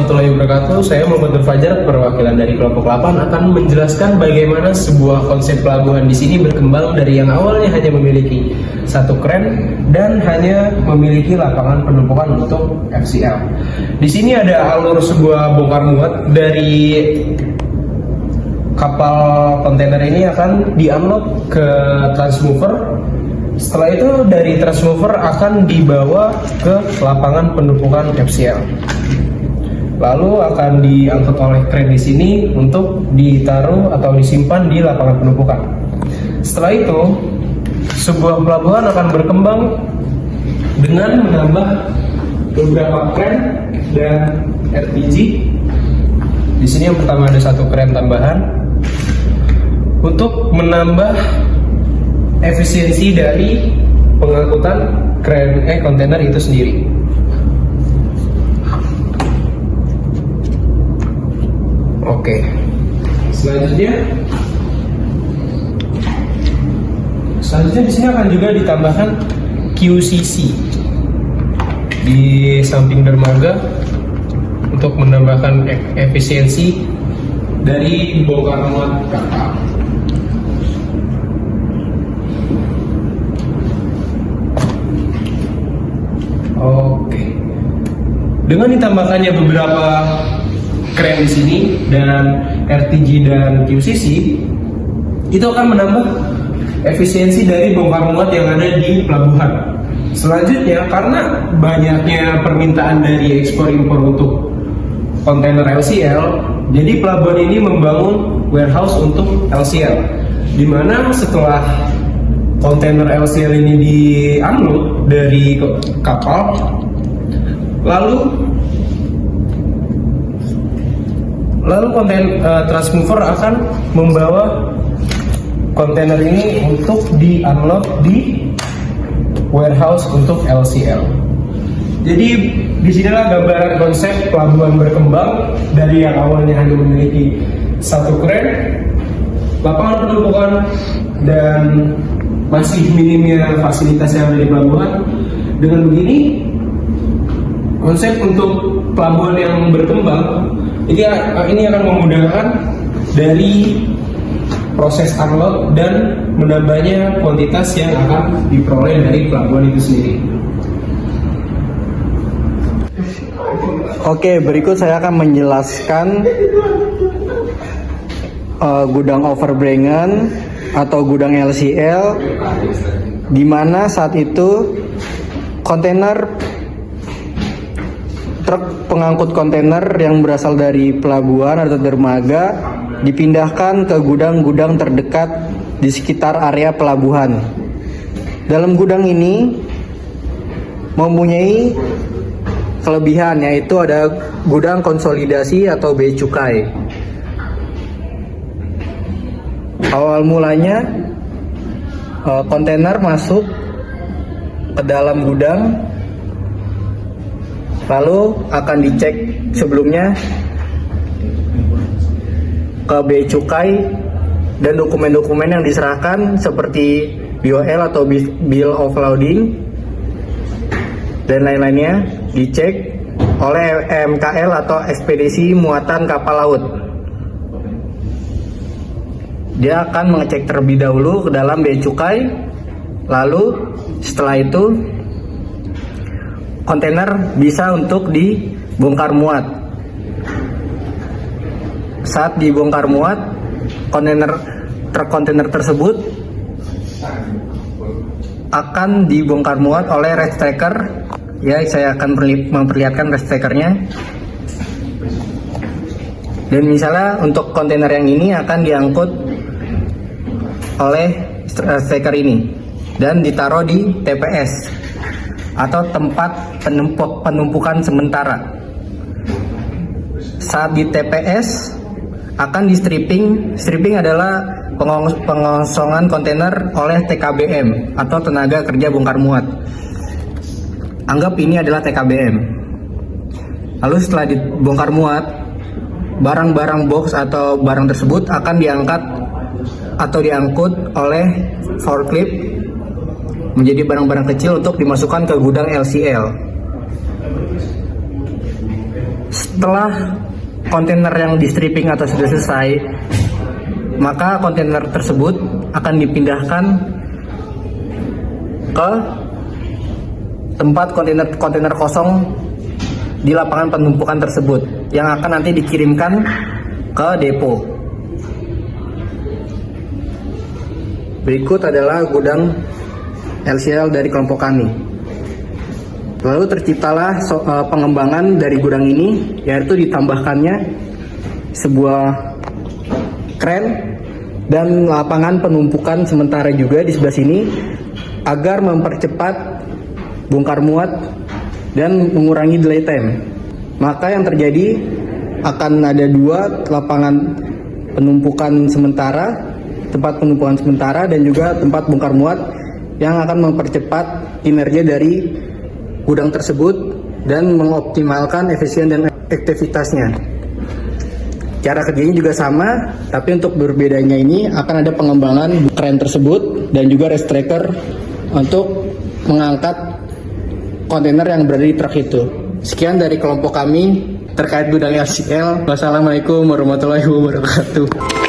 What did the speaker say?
warahmatullahi wabarakatuh. Saya Muhammad Nur Fajar, perwakilan dari kelompok 8 akan menjelaskan bagaimana sebuah konsep pelabuhan di sini berkembang dari yang awalnya hanya memiliki satu kren dan hanya memiliki lapangan penumpukan untuk FCL. Di sini ada alur sebuah bongkar muat dari kapal kontainer ini akan di-unload ke transmover. Setelah itu dari transmover akan dibawa ke lapangan penumpukan FCL. Lalu akan diangkut oleh kren di sini untuk ditaruh atau disimpan di lapangan penumpukan. Setelah itu, sebuah pelabuhan akan berkembang dengan menambah beberapa kren dan RTG. Di sini yang pertama ada satu kren tambahan untuk menambah efisiensi dari pengangkutan kontainer itu sendiri. Oke. Selanjutnya di sini akan juga ditambahkan QCC di samping dermaga untuk menambahkan efisiensi dari bongkar muat kapal. Oke. Dengan ditambahkannya beberapa kren di sini dan RTG dan QCC, itu akan menambah efisiensi dari bongkar muat yang ada di pelabuhan. Selanjutnya, karena banyaknya permintaan dari ekspor impor untuk kontainer LCL, jadi pelabuhan ini membangun warehouse untuk LCL, di mana setelah kontainer LCL ini di-unload dari kapal, lalu transmover akan membawa kontainer ini untuk di-unload di warehouse untuk LCL. Jadi disinilah gambaran konsep pelabuhan berkembang dari yang awalnya hanya memiliki satu kren, lapangan penumpukan, dan masih minimnya fasilitas yang ada di pelabuhan. Dengan begini, konsep untuk pelabuhan yang berkembang ini akan memudahkan dari proses unload dan menambahnya kuantitas yang akan diperoleh dari pelabuhan itu sendiri. Oke, berikut saya akan menjelaskan gudang overbrangen atau gudang LCL, di mana saat itu truk pengangkut kontainer yang berasal dari pelabuhan atau dermaga dipindahkan ke gudang-gudang terdekat di sekitar area pelabuhan. Dalam gudang ini mempunyai kelebihan, yaitu ada gudang konsolidasi atau bea cukai. Awal mulanya kontainer masuk ke dalam gudang, lalu akan dicek sebelumnya ke bea cukai dan dokumen-dokumen yang diserahkan seperti BOL atau Bill of Loading dan lain-lainnya dicek oleh MKL atau ekspedisi muatan kapal laut. Dia akan mengecek terlebih dahulu ke dalam bea cukai, lalu setelah itu kontainer bisa untuk dibongkar muat. Saat dibongkar muat, truk kontainer tersebut akan dibongkar muat oleh rest tracker. Ya, saya akan memperlihatkan rest trackernya. Dan misalnya untuk kontainer yang ini akan diangkut oleh tracker ini dan ditaruh di TPS atau tempat penumpukan sementara. Saat di TPS akan di stripping adalah pengosongan kontainer oleh TKBM atau tenaga kerja bongkar muat. Anggap ini adalah TKBM. Lalu setelah dibongkar muat, barang-barang box atau barang tersebut akan diangkat atau diangkut oleh forklift menjadi barang-barang kecil untuk dimasukkan ke gudang LCL. Setelah kontainer yang di stripping atau sudah selesai, maka kontainer tersebut akan dipindahkan ke tempat kontainer kosong di lapangan penumpukan tersebut yang akan nanti dikirimkan ke depo. Berikut adalah gudang LCL dari kelompok kami. Lalu terciptalah pengembangan dari gudang ini, yaitu ditambahkannya sebuah kren dan lapangan penumpukan sementara juga di sebelah sini agar mempercepat bongkar muat dan mengurangi delay time. Maka yang terjadi akan ada 2 lapangan penumpukan sementara, tempat penumpukan sementara dan juga tempat bongkar muat yang akan mempercepat kinerja dari gudang tersebut dan mengoptimalkan efisien dan aktivitasnya. Cara kerjanya juga sama, tapi untuk berbedanya ini akan ada pengembangan kren tersebut dan juga rest tracker untuk mengangkat kontainer yang berada di truk itu. Sekian dari kelompok kami terkait gudang LCL. Wassalamualaikum warahmatullahi wabarakatuh.